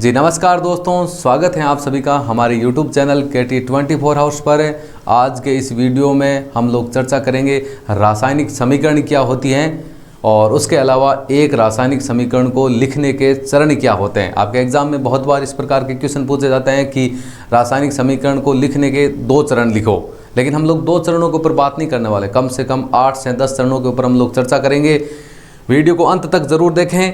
जी नमस्कार दोस्तों, स्वागत है आप सभी का हमारे YouTube चैनल KT 24 हाउस पर। आज के इस वीडियो में हम लोग चर्चा करेंगे रासायनिक समीकरण क्या होती हैं और उसके अलावा एक रासायनिक समीकरण को लिखने के चरण क्या होते हैं। आपके एग्जाम में बहुत बार इस प्रकार के क्वेश्चन पूछे जाते हैं कि रासायनिक समीकरण को लिखने के 2 चरण लिखो, लेकिन हम लोग 2 चरणों के ऊपर बात नहीं करने वाले, कम से कम 8 से 10 चरणों के ऊपर हम लोग चर्चा करेंगे। वीडियो को अंत तक जरूर देखें।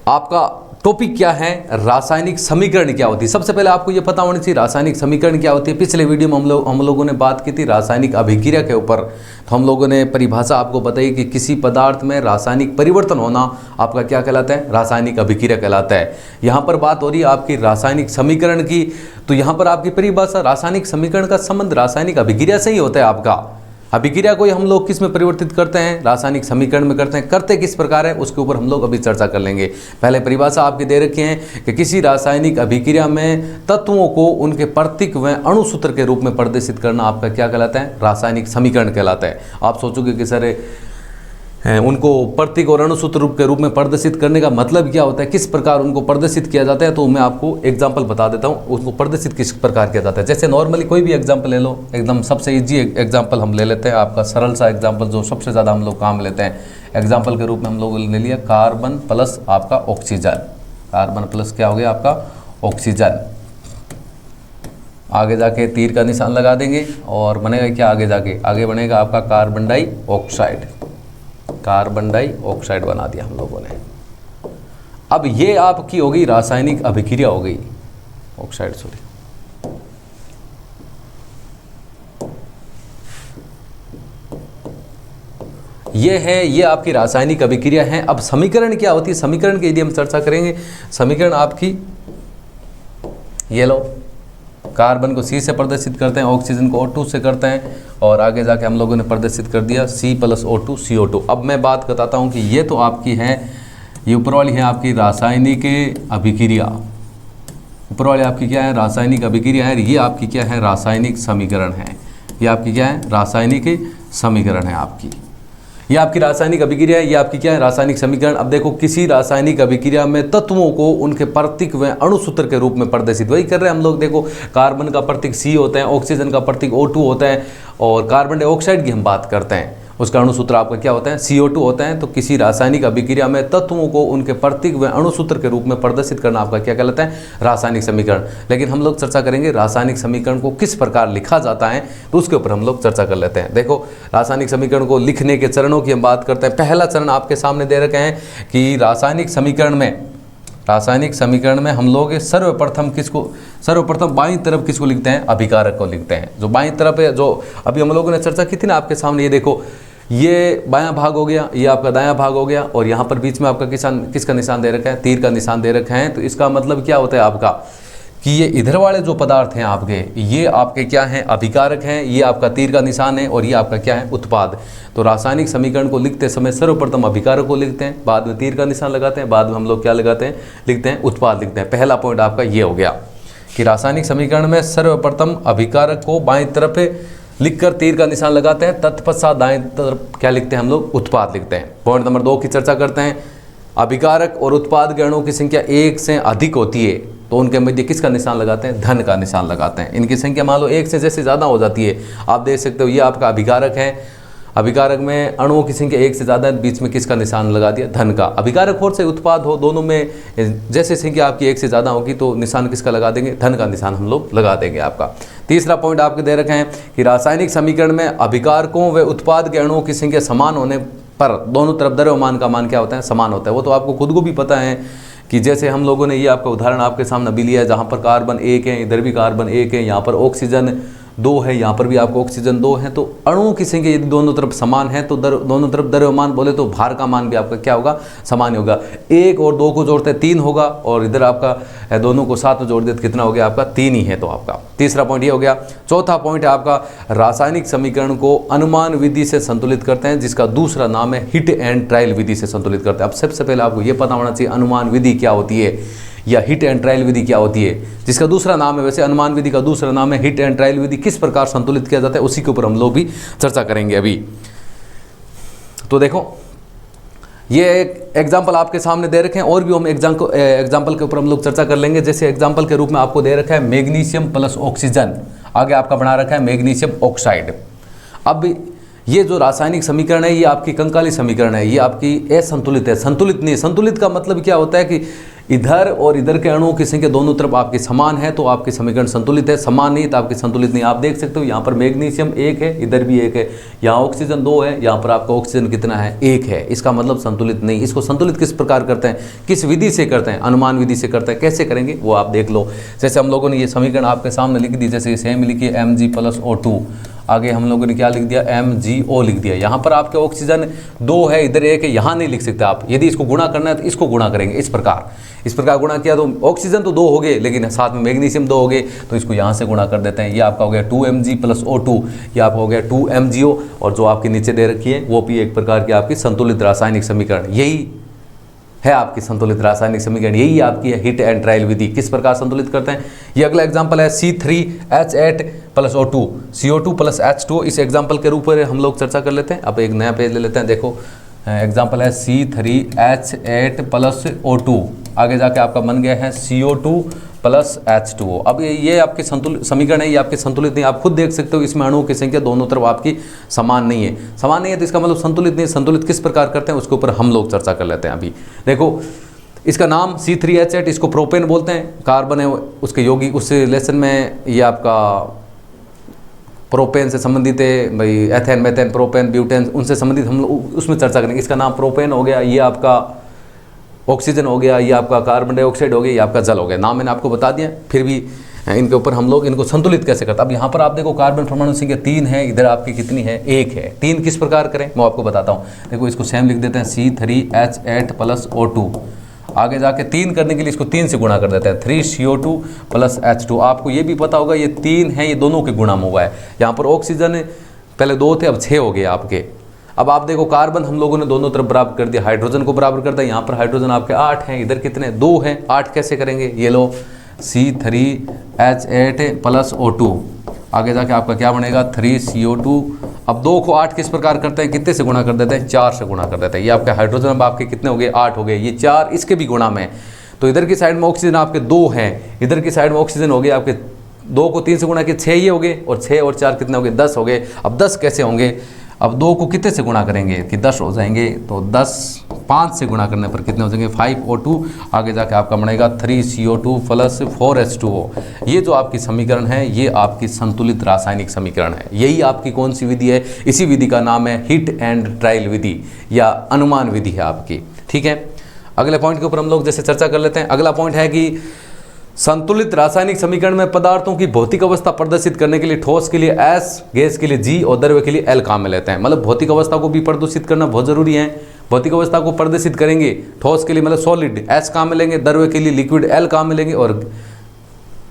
आपका टॉपिक क्या है, रासायनिक समीकरण क्या होती है। सबसे पहले आपको ये पता होना चाहिए रासायनिक समीकरण क्या होती है। पिछले वीडियो में हम लोगों ने बात की थी रासायनिक अभिक्रिया के ऊपर, तो हम लोगों ने परिभाषा आपको बताई कि किसी पदार्थ में रासायनिक परिवर्तन होना आपका क्या कहलाता है, रासायनिक अभिक्रिया कहलाता है। यहाँ पर बात हो रही है आपकी रासायनिक समीकरण की, तो यहाँ पर आपकी परिभाषा रासायनिक समीकरण का संबंध रासायनिक अभिक्रिया से ही होता है। आपका अभिक्रिया को हम लोग किस में परिवर्तित करते हैं, रासायनिक समीकरण में करते हैं। करते किस प्रकार है उसके ऊपर हम लोग अभी चर्चा कर लेंगे। पहले परिभाषा आपकी दे रखी है कि किसी रासायनिक अभिक्रिया में तत्वों को उनके प्रतीक व अणुसूत्र के रूप में प्रदर्शित करना आपका क्या कहलाता है, रासायनिक समीकरण कहलाता है। आप सोचोगे कि सर उनको प्रतीक और अणुसूत्र रूप के रूप में प्रदर्शित करने का मतलब क्या होता है, किस प्रकार उनको प्रदर्शित किया जाता है, तो मैं आपको एग्जांपल बता देता हूँ उनको प्रदर्शित किस प्रकार किया जाता है। जैसे नॉर्मली कोई भी एग्जांपल ले लो, एकदम सबसे इजी एग्जांपल हम ले लेते हैं, आपका सरल सा एग्जांपल जो सबसे ज़्यादा हम लोग काम लेते हैं। एग्जाम्पल के रूप में हम लोग ले लिया कार्बन प्लस आपका ऑक्सीजन। कार्बन प्लस क्या हो गया आपका ऑक्सीजन। आगे जाके तीर का निशान लगा देंगे और बनेगा क्या, आगे बनेगा आपका कार्बन डाइऑक्साइड। कार्बन डाइऑक्साइड बना दिया हम लोगों ने। अब ये आपकी हो गई रासायनिक अभिक्रिया हो गई, ऑक्साइड सॉरी। ये आपकी रासायनिक अभिक्रिया है। अब समीकरण क्या होती है, समीकरण की यदि हम चर्चा करेंगे, समीकरण आपकी ये लो, कार्बन को C से प्रदर्शित करते हैं, ऑक्सीजन को O2 से करते हैं और आगे जाके हम लोगों ने प्रदर्शित कर दिया C + O2 CO2। अब मैं बात बताता हूँ कि ये तो आपकी है, ये ऊपर वाली है आपकी रासायनिक अभिक्रिया। ऊपर वाली आपकी क्या है, रासायनिक अभिक्रिया है। ये आपकी क्या है, रासायनिक समीकरण है। ये आपकी क्या है, रासायनिक समीकरण है आपकी। ये आपकी रासायनिक अभिक्रिया है, ये आपकी क्या है, रासायनिक समीकरण। अब देखो किसी रासायनिक अभिक्रिया में तत्वों को उनके प्रतीक व अणुसूत्र के रूप में प्रदर्शित वही कर रहे हैं हम लोग। देखो कार्बन का प्रतीक C होता है, ऑक्सीजन का प्रतीक O2 होता है और कार्बन डाइऑक्साइड की हम बात करते हैं, उसका अणुसूत्र आपका क्या होता है, CO2 होता है। तो किसी रासायनिक अभिक्रिया में तत्वों को उनके प्रतीक व अणुसूत्र के रूप में प्रदर्शित करना आपका क्या कहलाता है, रासायनिक समीकरण। लेकिन हम लोग चर्चा करेंगे रासायनिक समीकरण को किस प्रकार लिखा जाता है, तो उसके ऊपर हम लोग चर्चा कर लेते हैं। देखो रासायनिक समीकरण को लिखने के चरणों की हम बात करते हैं। पहला चरण आपके सामने दे रखे हैं कि रासायनिक समीकरण में हम लोग सर्वप्रथम बाईं तरफ किसको लिखते हैं, अभिकारक को लिखते हैं। जो बाईं तरफ है, जो अभी हम लोगों ने चर्चा की थी ना आपके सामने, ये देखो ये बायां भाग हो गया, ये आपका दायां भाग हो गया और यहाँ पर बीच में आपका किसका निशान दे रखा है, तीर का निशान दे रखा है। तो इसका मतलब क्या होता है आपका कि ये इधर वाले जो पदार्थ हैं आपके, ये आपके क्या हैं, अभिकारक हैं। ये आपका तीर का निशान है और ये आपका क्या है, उत्पाद। तो रासायनिक समीकरण को लिखते समय सर्वप्रथम अभिकारक को लिखते हैं, बाद में तीर का निशान लगाते हैं, बाद में हम लोग क्या लगाते हैं, लिखते हैं उत्पाद लिखते हैं। पहला पॉइंट आपका ये हो गया कि रासायनिक समीकरण में सर्वप्रथम अभिकारक को बाईं तरफ लिखकर तीर का निशान लगाते हैं, तत्पश्चात दाएं तरफ क्या लिखते हैं हम लोग, उत्पाद लिखते हैं। पॉइंट नंबर 2 की चर्चा करते हैं। अभिकारक और उत्पाद के अणुओं की संख्या 1 से अधिक होती है तो उनके मध्य किसका निशान लगाते हैं, धन का निशान लगाते हैं। इनकी संख्या मान लो 1 से जैसे ज़्यादा हो जाती है, आप देख सकते हो ये आपका अभिकारक है। अभिकारक में अणुओं की संख्या 1 से ज़्यादा है, बीच में किसका निशान लगा दिया, धन का। अभिकारक हो से उत्पाद हो, दोनों में जैसे संख्या आपकी 1 से ज़्यादा होगी तो निशान किसका लगा देंगे, धन का निशान हम लोग लगा देंगे आपका। तीसरा पॉइंट आपके दे रखे हैं कि रासायनिक समीकरण में अभिकारकों व उत्पाद के अणुओं की संख्या समान होने पर दोनों तरफ द्रव्यमान का मान क्या होता है, समान होता है। वो तो आपको खुद को भी पता है कि जैसे हम लोगों ने ये आपका उदाहरण आपके सामने भी लिया है, जहाँ पर कार्बन 1 है, इधर भी कार्बन 1 है, यहाँ पर ऑक्सीजन 2 है, यहाँ पर भी आपको ऑक्सीजन 2 है। तो अणुओं की संख्या यदि दोनों तरफ समान है तो दोनों तरफ द्रव्यमान बोले तो भार का मान भी आपका क्या होगा, समान होगा। 1 और 2 को जोड़ते 3 होगा और इधर आपका दोनों को साथ में जोड़ देते कितना हो गया आपका, 3 ही है। तो आपका तीसरा पॉइंट ये हो गया। चौथा पॉइंट है आपका रासायनिक समीकरण को अनुमान विधि से संतुलित करते हैं, जिसका दूसरा नाम है हिट एंड ट्रायल विधि से संतुलित करते हैं। अब सबसे पहले आपको ये पता होना चाहिए अनुमान विधि क्या होती है या हिट एंड ट्रायल विधि क्या होती है, जिसका दूसरा नाम है, वैसे अनुमान विधि का दूसरा नाम है हिट एंड ट्रायल विधि। किस प्रकार संतुलित किया जाता है उसी के ऊपर हम लोग भी चर्चा करेंगे अभी। तो देखो ये एक एग्जाम्पल आपके सामने दे रखे हैं, और भी हम एग्जाम्पल के ऊपर हम लोग चर्चा कर लेंगे। जैसे एग्जाम्पल के रूप में आपको दे रखा है मैग्नीशियम प्लस ऑक्सीजन, आगे आपका बना रखा है मैग्नीशियम ऑक्साइड। अब ये जो रासायनिक समीकरण है ये आपकी कंकाली समीकरण है, ये आपकी असंतुलित है, संतुलित नहीं है। संतुलित का मतलब क्या होता है कि इधर और इधर के अणुओं की संख्या दोनों तरफ आपकी समान है तो आपकी समीकरण संतुलित है, समान नहीं तो आपकी संतुलित नहीं। आप देख सकते हो यहाँ पर मैग्नीशियम 1 है, इधर भी 1 है, यहाँ ऑक्सीजन 2 है, यहाँ पर आपका ऑक्सीजन कितना है 1 है, इसका मतलब संतुलित नहीं। इसको संतुलित किस प्रकार करते हैं, किस विधि से करते हैं, अनुमान विधि से करते हैं। कैसे करेंगे वो आप देख लो। जैसे हम लोगों ने ये समीकरण आपके सामने लिख दी, जैसे सेम लिखिए Mg + O2, आगे हम लोगों ने क्या लिख दिया MgO लिख दिया। यहाँ पर आपके ऑक्सीजन 2 है, इधर 1 है, यहाँ नहीं लिख सकते आप। यदि इसको गुणा करना है तो इसको गुणा करेंगे इस प्रकार गुणा किया तो ऑक्सीजन तो 2 हो गए, लेकिन साथ में मैग्नीशियम 2 हो गए, तो इसको यहाँ से गुणा कर देते हैं। ये आपका हो गया 2Mg + O2, ये आपका हो गया 2MgO, और जो आपके नीचे दे रखी है वो भी एक प्रकार की आपकी संतुलित रासायनिक समीकरण, यही है आपकी संतुलित रासायनिक समीकरण, यही आपकी हिट एंड ट्रायल विधि। किस प्रकार संतुलित करते हैं, ये अगला एग्जांपल है C3H8 + O2, CO2 + H2O। इस एग्जांपल के रूप में हम लोग चर्चा कर लेते हैं। अब एक नया पेज ले लेते हैं। देखो एग्जांपल है C3H8 + O2, आगे जाके आपका बन गया है CO2 + H2O। अब ये आपकी संतुलित समीकरण है, ये आपकी संतुलित नहीं। आप खुद देख सकते हो इसमें अणुओं की संख्या दोनों तरफ आपकी समान नहीं है, समान नहीं है तो इसका मतलब संतुलित नहीं। संतुलित किस प्रकार करते हैं उसके ऊपर हम लोग चर्चा कर लेते हैं। अभी देखो इसका नाम C3H8, इसको प्रोपेन बोलते हैं, कार्बन है उसके यौगिक, उस लेसन में ये आपका प्रोपेन से संबंधित है भाई, एथेन मेथेन प्रोपेन ब्यूटेन उनसे संबंधित हम लोग उसमें चर्चा करेंगे। इसका नाम प्रोपेन हो गया, ये आपका ऑक्सीजन हो गया, ये आपका कार्बन डाइऑक्साइड हो गया, ये आपका जल हो गया। नाम मैंने आपको बता दिया, फिर भी इनके ऊपर हम लोग इनको संतुलित कैसे करते हैं। अब यहाँ पर आप देखो कार्बन परमाणु संख्या 3 है, इधर आपकी कितनी है 1 है। 3 किस प्रकार करें मैं आपको बताता हूँ। देखो इसको सेम लिख देते हैं C3H8 + O2, आगे जाके 3 करने के लिए इसको 3 से गुणा कर देते हैं 3CO2 + H2। आपको ये भी पता होगा ये 3 है, ये दोनों के गुणा में हुआ है। यहाँ पर ऑक्सीजन पहले 2 थे, अब 6 हो गए आपके। अब आप देखो कार्बन हम लोगों ने दोनों तरफ बराबर कर दिया, हाइड्रोजन को बराबर कर दिया। यहाँ पर हाइड्रोजन आपके 8 हैं, इधर कितने 2 हैं। 8 कैसे करेंगे, ये लो C3H8 + O2, आगे जाके आपका क्या बनेगा 3CO2। अब 2 को 8 किस प्रकार करते हैं, कितने से गुणा कर देते हैं 4 से गुणा कर देते हैं। ये आपके हाइड्रोजन अब आपके कितने हो गए 8 हो गए, ये 4 इसके भी गुणा में। तो इधर की साइड में ऑक्सीजन आपके 2 हैं, इधर की साइड में ऑक्सीजन हो गए आपके 2 को 3 से गुणा किए 6 ये हो गए, और 6 और 4 कितने हो गए 10 हो गए। अब 10 कैसे होंगे, अब 2 को कितने से गुणा करेंगे कि 10 हो जाएंगे, तो 10 5 से गुणा करने पर कितने हो जाएंगे 5O2, आगे जाके आपका बनेगा 3CO2 + 4H2O। ये जो आपकी समीकरण है ये आपकी संतुलित रासायनिक समीकरण है। यही आपकी कौन सी विधि है, इसी विधि का नाम है हिट एंड ट्रायल विधि या अनुमान विधि है आपकी। ठीक है, अगले पॉइंट के ऊपर हम लोग जैसे चर्चा कर लेते हैं। अगला पॉइंट है कि संतुलित रासायनिक समीकरण में पदार्थों की भौतिक अवस्था प्रदर्शित करने के लिए ठोस के लिए S, गैस के लिए G और द्रव्य के लिए L काम में लेते हैं। मतलब भौतिक अवस्था को भी प्रदर्शित करना बहुत जरूरी है। भौतिक अवस्था को प्रदर्शित करेंगे ठोस के लिए मतलब सॉलिड S काम में लेंगे, द्रव्य के लिए लिक्विड L काम में लेंगे और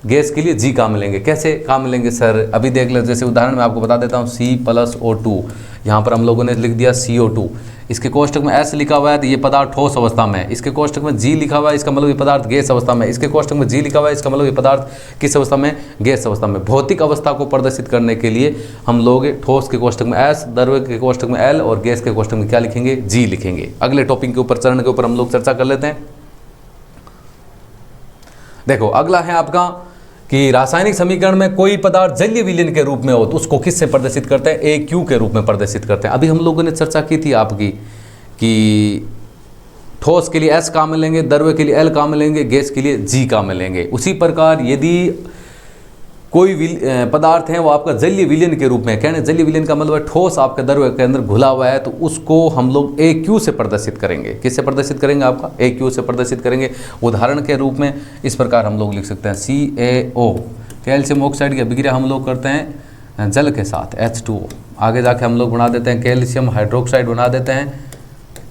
गैस के लिए G काम में लेंगे। कैसे काम में लेंगे सर, अभी देख ले। जैसे उदाहरण मैं आपको बता देता हूँ C + O2, यहाँ पर हम लोगों ने लिख दिया CO2, इसके कोष्टक में S लिखा हुआ है तो ये पदार्थ ठोस अवस्था में है। इसके कोष्टक में G लिखा हुआ है, इसका मतलब ये पदार्थ गैस अवस्था में है। इसके कोष्टक में G लिखा हुआ है, इसका मतलब ये पदार्थ किस अवस्था में, गैस अवस्था में। भौतिक अवस्था को प्रदर्शित करने के लिए हम लोग ठोस के कोष्टक में S, द्रव्य के कोष्टक में L और गैस के कोष्टक में क्या लिखेंगे G लिखेंगे। अगले टॉपिक के ऊपर चरण के ऊपर हम लोग चर्चा कर लेते हैं। देखो अगला है आपका कि रासायनिक समीकरण में कोई पदार्थ जलीय विलयन के रूप में हो तो उसको किससे प्रदर्शित करते हैं, AQ के रूप में प्रदर्शित करते हैं। अभी हम लोगों ने चर्चा की थी आपकी कि ठोस के लिए S काम में लेंगे, द्रव्य के लिए L काम में लेंगे, गैस के लिए G काम में लेंगे। उसी प्रकार यदि कोई पदार्थ है वो आपका जलीय विलयन के रूप में, कहने जलीय विलयन का मतलब है ठोस आपके द्रव्य के अंदर घुला हुआ है, तो उसको हम लोग AQ से प्रदर्शित करेंगे। किससे प्रदर्शित करेंगे, आपका AQ से प्रदर्शित करेंगे। उदाहरण के रूप में इस प्रकार हम लोग लिख सकते हैं CaO, कैल्शियम ऑक्साइड की अभिक्रिया हम लोग करते हैं जल के साथ H2O, आगे जाके हम लोग बना देते हैं कैल्शियम हाइड्रोक्साइड बना देते हैं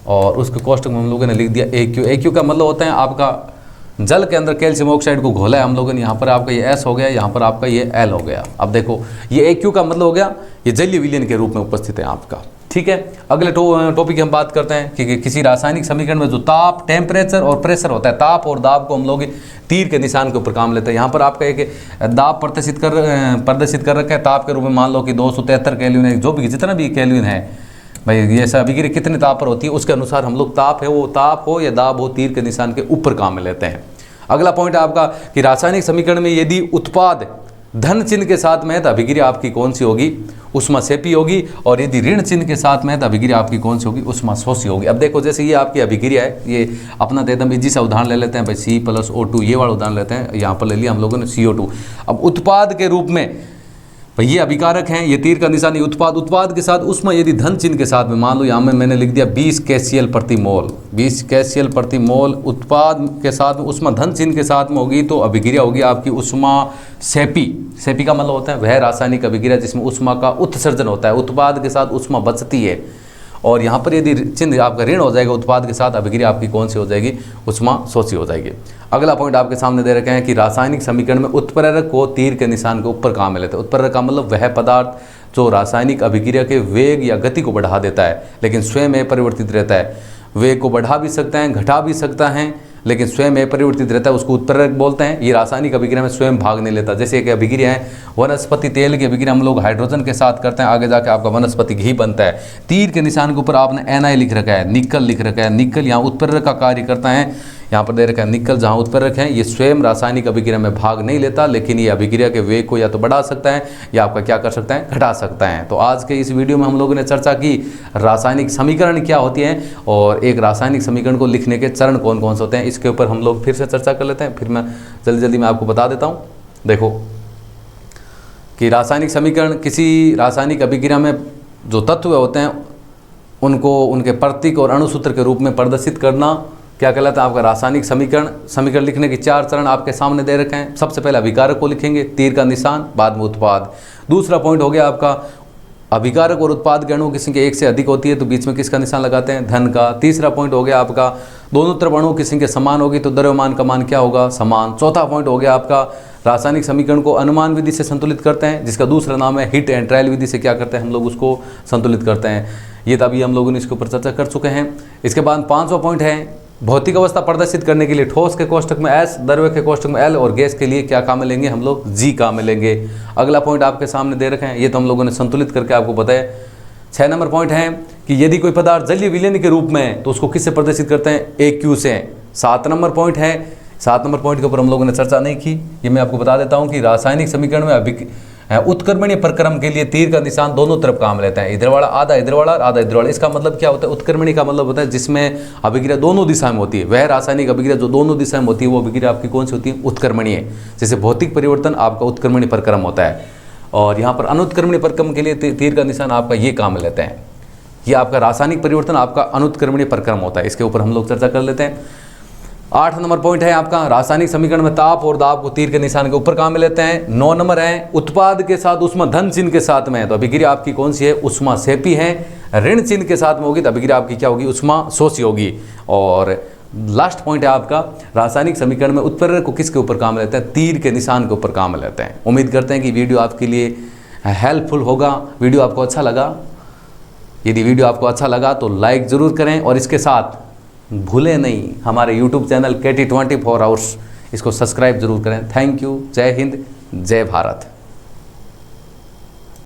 और उसके कोष्टक में हम लोगों ने लिख दिया AQ। AQ का मतलब होता है आपका जल के अंदर कैल्शियम ऑक्साइड को घोला है हम लोगों ने, यहाँ पर आपका ये S हो गया, यहाँ पर आपका ये L हो गया। अब देखो ये AQ का मतलब हो गया ये जलीय विलयन के रूप में उपस्थित है आपका। ठीक है, अगले टॉपिक की हम बात करते हैं कि किसी रासायनिक समीकरण में जो ताप, टेम्परेचर और प्रेशर होता है, ताप और दाब को हम लोग तीर के निशान के ऊपर काम लेते हैं। यहाँ पर आपका एक दाब प्रदर्शित कर रखा है ताप के रूप में, मान लो कि 273 केल्विन है, जो भी जितना भी केल्विन है भाई ये सब अभिक्रिया कितने ताप पर होती है, उसके अनुसार हम लोग ताप है वो ताप हो या दाब हो तीर के निशान के ऊपर काम में लेते हैं। अगला पॉइंट है आपका कि रासायनिक समीकरण में यदि उत्पाद धन चिन्ह के साथ में है तो अभिक्रिया आपकी कौन सी होगी, ऊष्माक्षेपी होगी, और यदि ऋण चिन्ह के साथ में है तो अभिक्रिया आपकी कौन सी होगी, ऊष्माशोषी होगी। अब देखो जैसे ये आपकी अभिक्रिया है, ये अपना तो एकदम इजी सा उदाहरण ले लेते हैं भाई, C+O2 ये वाला उदाहरण लेते हैं, यहाँ पर ले लिया हम लोगों ने CO2। अब उत्पाद के रूप में भाई ये अभिकारक हैं, ये तीर का निशान, ये उत्पाद के साथ उष्मा यदि धन चिन्ह के साथ में, मान लो यहाँ में मैंने लिख दिया 20 kcal प्रति मोल, 20 kcal प्रति मोल उत्पाद के साथ में उष्मा धन चिन्ह के साथ में होगी तो अभिक्रिया होगी आपकी ऊष्माक्षेपी। क्षेपी का मतलब होता है वह रासायनिक अभिक्रिया जिसमें उष्मा का उत्सर्जन होता है, उत्पाद के साथ उष्मा बचती है। और यहाँ पर यदि चिन्ह आपका ऋण हो जाएगा उत्पाद के साथ, अभिक्रिया आपकी कौन सी हो जाएगी, ऊष्माशोषी हो जाएगी। अगला पॉइंट आपके सामने दे रखे हैं कि रासायनिक समीकरण में उत्प्रेरक को तीर के निशान के ऊपर काम में लेते हैं। उत्प्रेरक का मतलब वह पदार्थ जो रासायनिक अभिक्रिया के वेग या गति को बढ़ा देता है लेकिन स्वयं अपरिवर्तित रहता है। वेग को बढ़ा भी सकता है, घटा भी सकता है, लेकिन स्वयं अपरिवर्तित रहता है, उसको उत्प्रेरक बोलते हैं। ये रासायनिक अभिक्रिया में स्वयं भाग नहीं लेता। जैसे एक अभिक्रिया है वनस्पति तेल की अभिक्रिया हम लोग हाइड्रोजन के साथ करते हैं, आगे जाके आपका वनस्पति घी बनता है। तीर के निशान के ऊपर आपने Na लिख रखा है, निकल लिख रखा है। निकल यहाँ उत्प्रेरक का कार्य करता है, यहाँ पर दे रखा है निकल जहाँ उत्प्रेरक है, ये स्वयं रासायनिक अभिक्रिया में भाग नहीं लेता, लेकिन ये अभिक्रिया के वेग को या तो बढ़ा सकता है या आपका क्या कर सकता है, घटा सकता है। तो आज के इस वीडियो में हम लोगों ने चर्चा की रासायनिक समीकरण क्या होती है और एक रासायनिक समीकरण को लिखने के चरण कौन कौन से होते हैं, इसके ऊपर हम लोग फिर से चर्चा कर लेते हैं। फिर मैं जल्दी मैं आपको बता देता हूँ। देखो कि रासायनिक समीकरण, किसी रासायनिक अभिक्रिया में जो तत्व होते हैं उनको उनके प्रतीक और अणुसूत्र के रूप में प्रदर्शित करना क्या कहलाता है, आपका रासायनिक समीकरण लिखने के 4 चरण आपके सामने दे रखे हैं। सबसे पहले अभिकारक को लिखेंगे, तीर का निशान, बाद में उत्पाद। दूसरा पॉइंट हो गया आपका अभिकारक और उत्पाद के अणु किसी के एक से अधिक होती है तो बीच में किसका निशान लगाते हैं, धन का। तीसरा पॉइंट हो गया आपका दोनों तरफ अणु किसी के समान होगी तो द्रव्यमान का मान क्या होगा, समान। चौथा पॉइंट हो गया आपका रासायनिक समीकरण को अनुमान विधि से संतुलित करते हैं, जिसका दूसरा नाम है हिट एंड ट्रायल विधि से क्या करते हैं हम लोग उसको संतुलित करते हैं। ये तो अभी हम लोगों ने इसके ऊपर चर्चा कर चुके हैं। इसके बाद 5वां पॉइंट है भौतिक अवस्था प्रदर्शित करने के लिए ठोस के कोष्ठक में S, द्रव्य के कोष्ठक में L और गैस के लिए क्या काम में लेंगे हम लोग, G काम में लेंगे। अगला पॉइंट आपके सामने दे रखे हैं, ये तो हम लोगों ने संतुलित करके आपको बताया। 6 नंबर पॉइंट है कि यदि कोई पदार्थ जलीय विलयन के रूप में तो उसको किससे प्रदर्शित करते हैं, AQ से। 7 नंबर पॉइंट है, 7 नंबर पॉइंट के ऊपर हम लोगों ने चर्चा नहीं की, ये मैं आपको बता देता हूँ कि रासायनिक समीकरण में उत्क्रमणीय प्रक्रम के लिए तीर का निशान दोनों तरफ काम लेता है, इधर वाला आधा इधर वाला आधा इधर वाला। इसका मतलब क्या होता है, उत्क्रमणीय का मतलब होता है जिसमें अभिक्रिया दोनों दिशा में होती है। वह रासायनिक अभिक्रिया जो दोनों दिशा में होती है वो अभिक्रिया आपकी कौन सी होती है, उत्क्रमणीय। जैसे भौतिक परिवर्तन आपका उत्क्रमणीय प्रक्रम होता है, और यहाँ पर अनुत्क्रमणीय प्रक्रम के लिए तीर का निशान आपका ये काम लेते हैं। ये आपका रासायनिक परिवर्तन आपका अनुत्क्रमणीय प्रक्रम होता है, इसके ऊपर हम लोग चर्चा कर लेते हैं। 8 नंबर पॉइंट है आपका रासायनिक समीकरण में ताप और दाब को तीर के निशान के ऊपर काम में लेते हैं। 9 नंबर है उत्पाद के साथ उष्मा धन चिन्ह के साथ में है तो अभिक्रिया आपकी कौन सी है, ऊष्माक्षेपी है। ऋण चिन्ह के साथ में होगी तो अभिक्रिया आपकी क्या होगी, ऊष्माशोषी होगी। और लास्ट पॉइंट है आपका रासायनिक समीकरण में उत्प्रेरक को किसके ऊपर काम लेते हैं, तीर के निशान के ऊपर काम लेते हैं। उम्मीद करते हैं कि वीडियो आपके लिए हेल्पफुल होगा। वीडियो आपको अच्छा लगा, यदि वीडियो आपको अच्छा लगा तो लाइक ज़रूर करें और इसके साथ भूलें नहीं हमारे YouTube चैनल KT24 आवर्स इसको सब्सक्राइब जरूर करें। Thank you. जय हिंद, जय भारत।